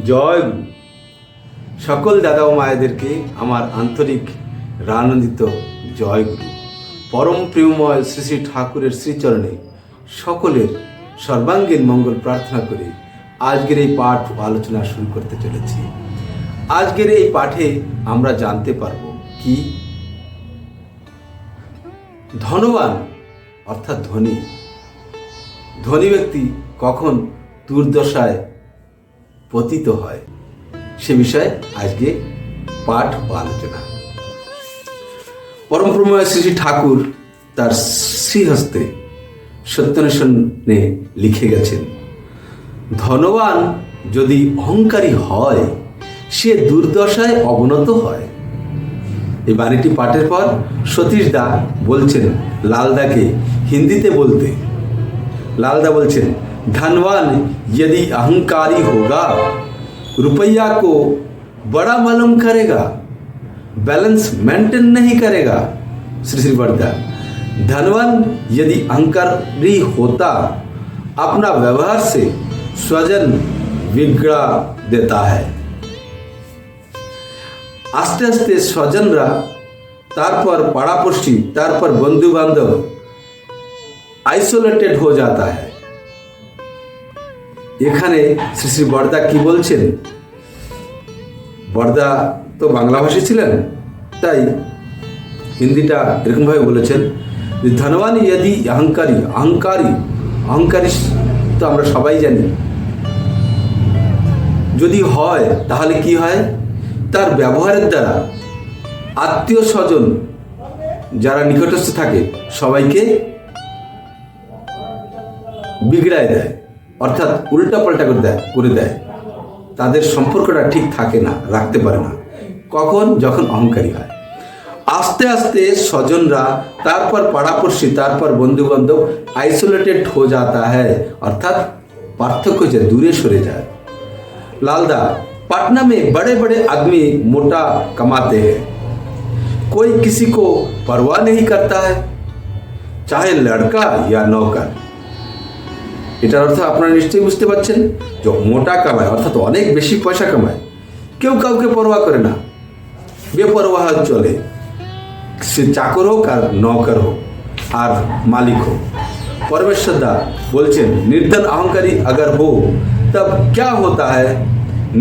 জয় গুরু। সকল দাদা ও মায়েদেরকে আমার আন্তরিক রানন্দিত জয় গুরু। পরম প্রেমময় শ্রী শ্রী ঠাকুরের শ্রীচরণে সকলের সর্বাঙ্গীন মঙ্গল প্রার্থনা করে আজকের এই পাঠ আলোচনা শুরু করতে চলেছি। আজকের এই পাঠে আমরা জানতে পারব কি ধনবান অর্থাৎ ধনী ধনী ব্যক্তি কখন দুর্দশায় পতিত হয় সে বিষয়ে আজকে পাঠ ও আলোচনা। পরম প্রেমময় শ্রী শ্রী ঠাকুর তার শ্রীহস্তে সত্যান্বেষণে লিখে গেছেন, ধনবান যদি অহংকারী হয় সে দুর্দশায় অবনত হয়। এই বাণীটি পাঠের পর সতীশ দা বলছেন লালদাকে হিন্দিতে বলতে। लालदा बोलছেন, धनवान यदि अहंकारी होगा रुपया को बड़ा मालूम करेगा, बैलेंस मेंटेन नहीं करेगा। श्री श्री वर्दा, धनवान यदि अहंकारी होता अपना व्यवहार से स्वजन बिगड़ा देता है। आस्ते आस्ते स्वजनरा तारपर पाड़ापड़ोसी तारपर बंधु बांधव আইসোলেটেড হয়ে যাতা হ্যায়। এখানে শ্রী শ্রী বর্দা কি বলছেন? বর্দা তো বাংলাভাষী ছিলেন, তাই হিন্দিটা এরকমভাবে বলেছেন যে ধনবান यदि অহংকারী তো আমরা সবাই জানি, যদি হয় তাহলে কি হয়, তার ব্যবহারের দ্বারা আত্মীয় স্বজন যারা নিকটস্থ থাকে সবাইকে বিগড়ায় দেয়, অর্থাৎ উল্টা পাল্টা করে দেয়। তাদের সম্পর্কটা ঠিক থাকে না, রাখতে পারে না। কখন? যখন অহংকারী হয়। আস্তে আস্তে স্বজনরা, তারপর পাড়াপড়শি, তারপর বন্ধু বান্ধব আইসোলেটেড হয়ে যাতা হ্যায়, অর্থাৎ পার্থক্য যে দূরে সরে যায়। लालदा, पटना में बड़े बड़े आदमी मोटा कमाते हैं, कोई किसी को परवाह नहीं करता है, चाहे लड़का या नौकर। এটার অর্থ আপনারা নিশ্চয়ই বুঝতে পারছেন, যে মোটা কামায় অর্থাৎ অনেক বেশি পয়সা কামায়, কেউ কাউকে পরোয়া করে না, বেপরোয়া চলে, সে চাকর হোক আর নৌকর হোক আর মালিক হোক। পরমেশ্বর দা বলছেন, নির্ধন অহংকারী अगर हो तब क्या होता है।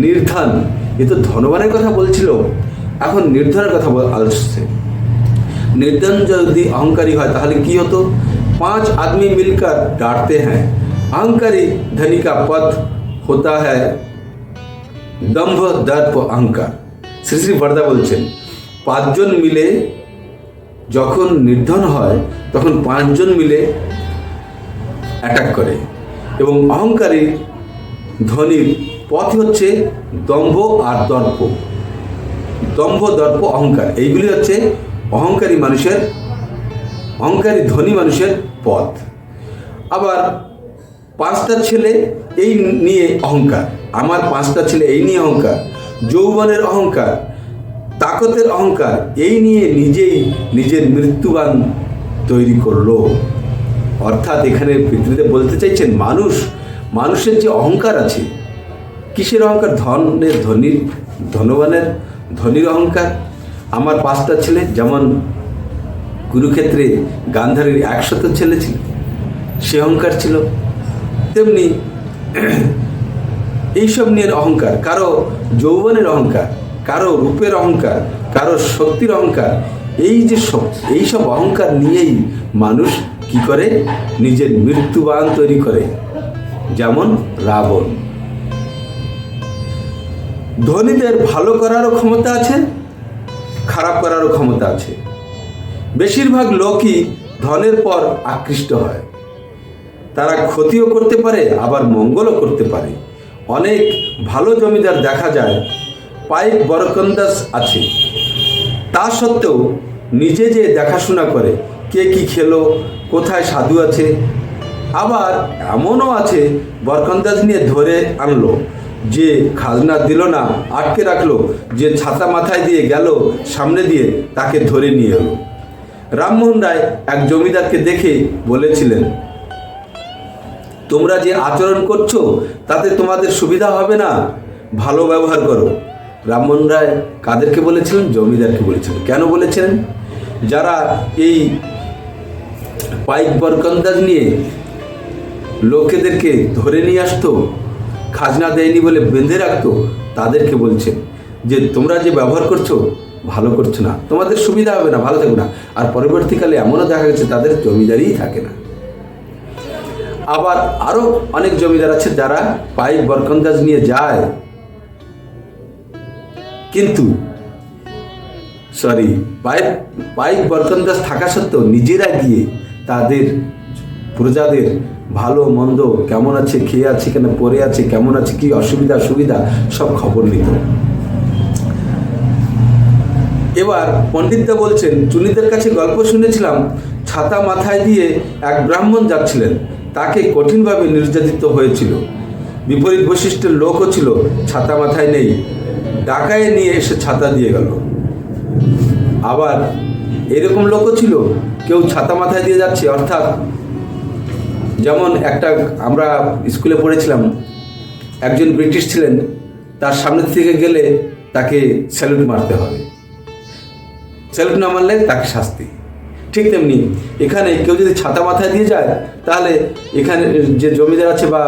নির্ধন, এ তো ধনবানের কথা বলছিল, এখন নির্ধনের কথা আসছে। निर्धन यदि अहंकारी है ताहले की होतो, 5 आदमी मिलकर डांटते हैं, अहंकारी धनी का पद होता है दंभ दर्प अहंकार। श्री श्री बर्दा बोलছেন, 5 জন মিলে যখন নির্ধন হয় তখন 5 জন মিলে অ্যাটাক করে, এবং অহংকারী ধনীর পথ হচ্ছে দম্ভ আর দর্প। দম্ভ দর্প অহংকার, এইগুলি হচ্ছে অহংকারী মানুষের, অহংকারী ধনী মানুষের পথ। আবার 5টা ছেলে এই নিয়ে অহংকার, আমার 5টা ছেলে এই নিয়ে অহংকার, যৌবনের অহংকার, তাকতের অহংকার, এই নিয়ে নিজেই নিজের মৃত্যুবান তৈরি করলো। অর্থাৎ এখানে পিতৃদেব বলতে চাইছেন, মানুষের যে অহংকার আছে, কিসের অহংকার? ধনবানের ধনীর অহংকার। আমার 5টা ছেলে, যেমন কুরুক্ষেত্রে গান্ধারীর 100 ছেলে ছিল, সে অহংকার ছিল, তেমনি এইসব নিয়ে অহংকার, কারো যৌবনের অহংকার, কারো রূপের অহংকার, কারো শক্তির অহংকার। এইসব অহংকার নিয়েই মানুষ কি করে? নিজের মৃত্যুবান তৈরি করে, যেমন রাবণ। ধনীদের ভালো করারও ক্ষমতা আছে, খারাপ করারও ক্ষমতা আছে। বেশিরভাগ লোকই ধনের পর আকৃষ্ট হয়, তারা ক্ষতিও করতে পারে আবার মঙ্গলও করতে পারে। অনেক ভালো জমিদার দেখা যায় পাইক বরকন্দাজ আছে, তা সত্ত্বেও নিজে যে দেখাশোনা করে কে কি খেলো, কোথায় সাধু আছে। আবার এমনও আছে বরকন্দাজ নিয়ে ধরে আনলো, যে খাজনা দিল না আটকে রাখলো, যে ছাতা মাথায় দিয়ে গেল সামনে দিয়ে তাকে ধরে নিয়ে এলো। রামমোহন রায় এক জমিদারকে দেখে বলেছিলেন, তোমরা যে আচরণ করছো তাতে তোমাদের সুবিধা হবে না, ভালো ব্যবহার করো। রামমোহন রায় কাদেরকে বলেছিলেন? জমিদারকে বলেছিলেন। কেন বলেছিলেন? যারা এই পাইক বরকন্দাজ নিয়ে লোকেদেরকে ধরে নিয়ে আসতো, খাজনা দেয়নি বলে বেঁধে রাখতো, তাদেরকে বলছেন যে তোমরা যে ব্যবহার করছো ভালো করছো না, তোমাদের সুবিধা হবে না, ভালো থাকবে না। আর পরবর্তীকালে এমনও দেখা গেছে তাদের জমিদারিই থাকে না। আবার আরও অনেক জমিদার আছে যারা পাইক বরকন্দাজ নিয়ে যায়, কিন্তু পাইক বরকন্দাজ থাকা সত্ত্বেও নিজেরা গিয়ে তাদের প্রজাদের ভালো মন্দ, কেমন আছে, খেয়ে আছে কেন, পড়ে আছে, কেমন আছে, কি অসুবিধা সুবিধা সব খবর নিত। এবার পণ্ডিতদা বলছেন, চুনিদের কাছে গল্প শুনেছিলাম, ছাতা মাথায় দিয়ে এক ব্রাহ্মণ যাচ্ছিলেন, তাকে কঠিনভাবে নির্যাতিত হয়েছিল। বিপরীত বৈশিষ্ট্যের লোকও ছিল, ছাতা মাথায় নেই, ডাকায় নিয়ে এসে ছাতা দিয়ে গেল। আবার এরকম লোকও ছিল, কেউ ছাতা মাথায় দিয়ে যাচ্ছে, অর্থাৎ যেমন একটা আমরা স্কুলে পড়েছিলাম, একজন ব্রিটিশ ছিলেন, তার সামনে থেকে গেলে তাকে স্যালুট মারতে হবে, স্যালুট না মারলে তাকে শাস্তি। ঠিক তেমনি এখানে কেউ যদি ছাতা মাথায় দিয়ে যায়, তাহলে এখানে যে জমিদার আছে বা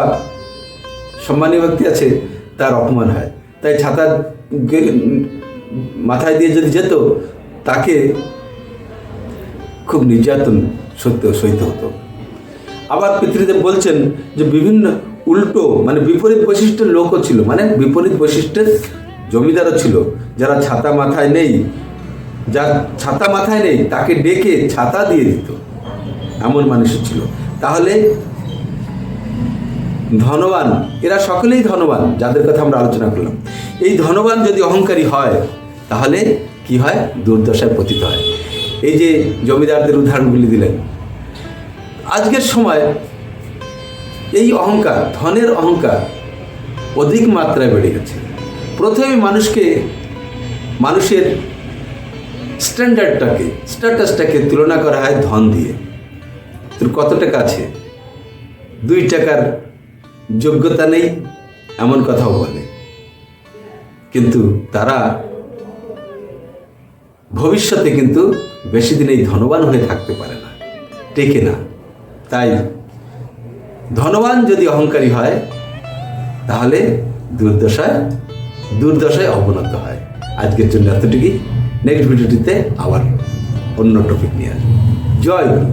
সম্মানীয় ব্যক্তি আছে তার অপমান হয়। তাই ছাতা মাথায় দিয়ে যদি যেত, তাকে খুব নির্যাতন সইতে হতো। আবার পিতৃদেব বলছেন যে বিভিন্ন উল্টো মানে বিপরীত বৈশিষ্ট্যের লোকও ছিল, মানে বিপরীত বৈশিষ্ট্যের জমিদারও ছিল, যারা ছাতা মাথায় নেই, যার ছাতা মাথায় নেই তাকে ডেকে ছাতা দিয়ে দিত, এমন মানুষও ছিল। তাহলে ধনবান, এরা সকলেই ধনবান, যাদের কথা আমরা আলোচনা করলাম। এই ধনবান যদি অহংকারী হয়, তাহলে কি হয়? দুর্দশায় পতিত হয়। এই যে জমিদারদের উদাহরণগুলি দিলেন, আজকের সময় এই অহংকার, ধনের অহংকার অধিক মাত্রায় বেড়ে গেছে। প্রথমে মানুষের স্ট্যাটাসটাকে তুলনা করা হয় ধন দিয়ে। তোর কত টাকা আছে, 2 টাকার যোগ্যতা নেই, এমন কথাও বলে। কিন্তু তারা ভবিষ্যতে কিন্তু বেশি দিন এই ধনবান হয়ে থাকতে পারে না, টেকে না। তাই ধনবান যদি অহংকারী হয়, তাহলে দুর্দশায় অবনত হয়। আজকের জন্য এতটুকুই। নেক্সট ভিডিওটিতে আবার অন্য টপিক নিয়ে আসবো। জয় গুরু।